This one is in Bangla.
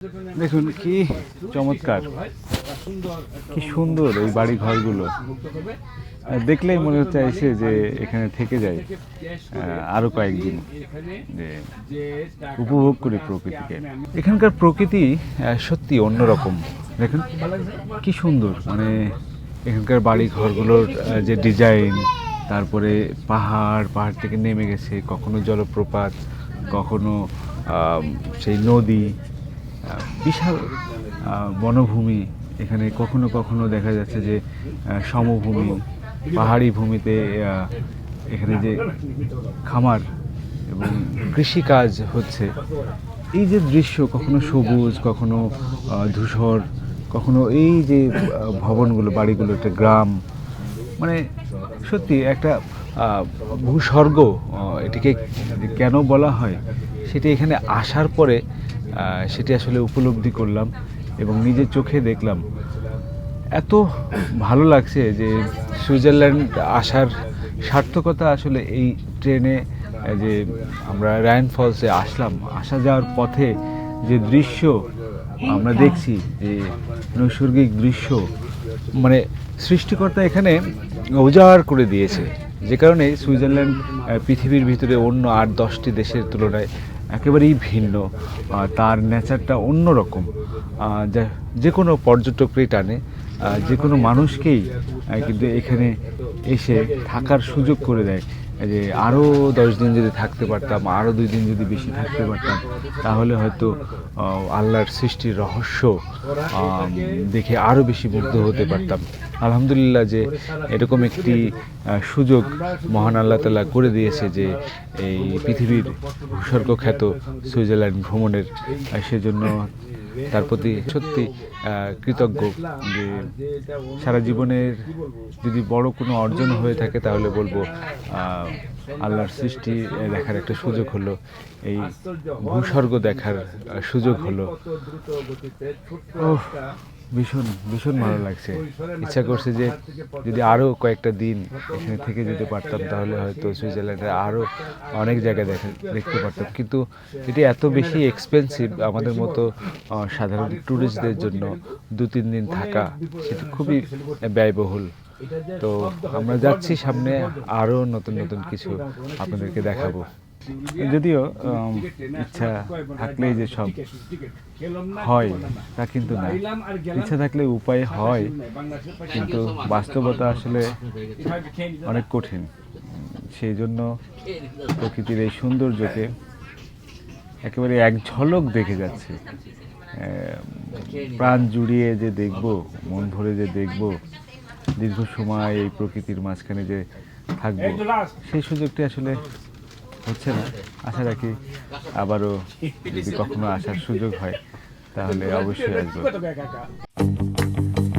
দেখুন কি চমৎকার, কি সুন্দর এই বাড়ি ঘরগুলো। দেখলেই মনে হচ্ছে এসে যে এখানে থেকে যাই আরো কয়েকদিন, যে উপভোগ করি প্রকৃতিকে। এখানকার প্রকৃতি সত্যি অন্যরকম। দেখুন কি সুন্দর, মানে এখানকার বাড়ি ঘরগুলোর যে ডিজাইন, তারপরে পাহাড় থেকে নেমে গেছে, কখনো জলপ্রপাত, কখনো সেই নদী, বিশাল বনভূমি। এখানে কখনো কখনো দেখা যাচ্ছে যে সমভূমি, পাহাড়ি ভূমিতে এখানে যে খামার এবং কৃষিকাজ হচ্ছে, এই যে দৃশ্য, কখনো সবুজ, কখনো ধূসর, কখনো এই যে ভবনগুলো, বাড়িগুলো, একটা গ্রাম, মানে সত্যি একটা ভূস্বর্গ। এটিকে কেন বলা হয় সেটি এখানে আসার পরে সেটি আসলে উপলব্ধি করলাম এবং নিজের চোখে দেখলাম। এত ভালো লাগছে যে সুইজারল্যান্ড আসার সার্থকতা আসলে এই ট্রেনে, যে আমরা রায়ান ফলসে আসলাম, আসা যাওয়ার পথে যে দৃশ্য আমরা দেখছি, যে নৈসর্গিক দৃশ্য, মানে সৃষ্টিকর্তা এখানে উজাড় করে দিয়েছে, যে কারণে সুইজারল্যান্ড পৃথিবীর ভিতরে অন্য 8-10টি দেশের তুলনায় একেবারেই ভিন্ন। তার নেচারটা অন্যরকম, যে কোনো পর্যটকই টানে, যে কোনো মানুষকেই কিন্তু এখানে এসে থাকার সুযোগ করে দেয়। যে আরও 10 দিন যদি থাকতে পারতাম, আরও 2 দিন যদি বেশি থাকতে পারতাম, তাহলে হয়তো আল্লাহর সৃষ্টির রহস্য দেখে আরও বেশি মুগ্ধ হতে পারতাম। আলহামদুলিল্লাহ যে এরকম একটি সুযোগ মহান আল্লাহ তাআলা করে দিয়েছে, যে এই পৃথিবীর ভূস্বর্গখ্যাত সুইজারল্যান্ড ভ্রমণের। সেজন্য তার প্রতি সত্যি কৃতজ্ঞ। যে সারা জীবনের যদি বড় কোনো অর্জন হয়ে থাকে, তাহলে বলবো আল্লাহর সৃষ্টি দেখার একটা সুযোগ হলো, এই ভূস্বর্গ দেখার সুযোগ হলো। ভীষণ ভীষণ ভালো লাগছে। ইচ্ছা করছে যে যদি আরও কয়েকটা দিন এখানে থেকে যেতে পারতাম, তাহলে হয়তো সুইজারল্যান্ডের আরও অনেক জায়গা দেখতে পারতাম। কিন্তু এটি এত বেশি এক্সপেন্সিভ, আমাদের মতো সাধারণ ট্যুরিস্টদের জন্য 2-3 দিন থাকা সেটি খুবই ব্যয়বহুল। তো আমরা যাচ্ছি সামনে, আরও নতুন নতুন কিছু আপনাদেরকে দেখাবো। যদিও ইচ্ছা থাকলেই যে সব হয় তা কিন্তু না, ইচ্ছা থাকলে উপায় হয়, কিন্তু বাস্তবতা আসলে অনেক কঠিন। সেই জন্য প্রকৃতির এই সৌন্দর্যকে একেবারে এক ঝলক দেখে যাচ্ছে, প্রাণ জুড়িয়ে যে দেখব, মন ভরে যে দেখব, দীর্ঘ সময় এই প্রকৃতির মাঝখানে যে থাকবো, সেই সুযোগটি আসলে হচ্ছে না। আশা রাখি আবারও যদি কখনো আসার সুযোগ হয়, তাহলে অবশ্যই আসবো।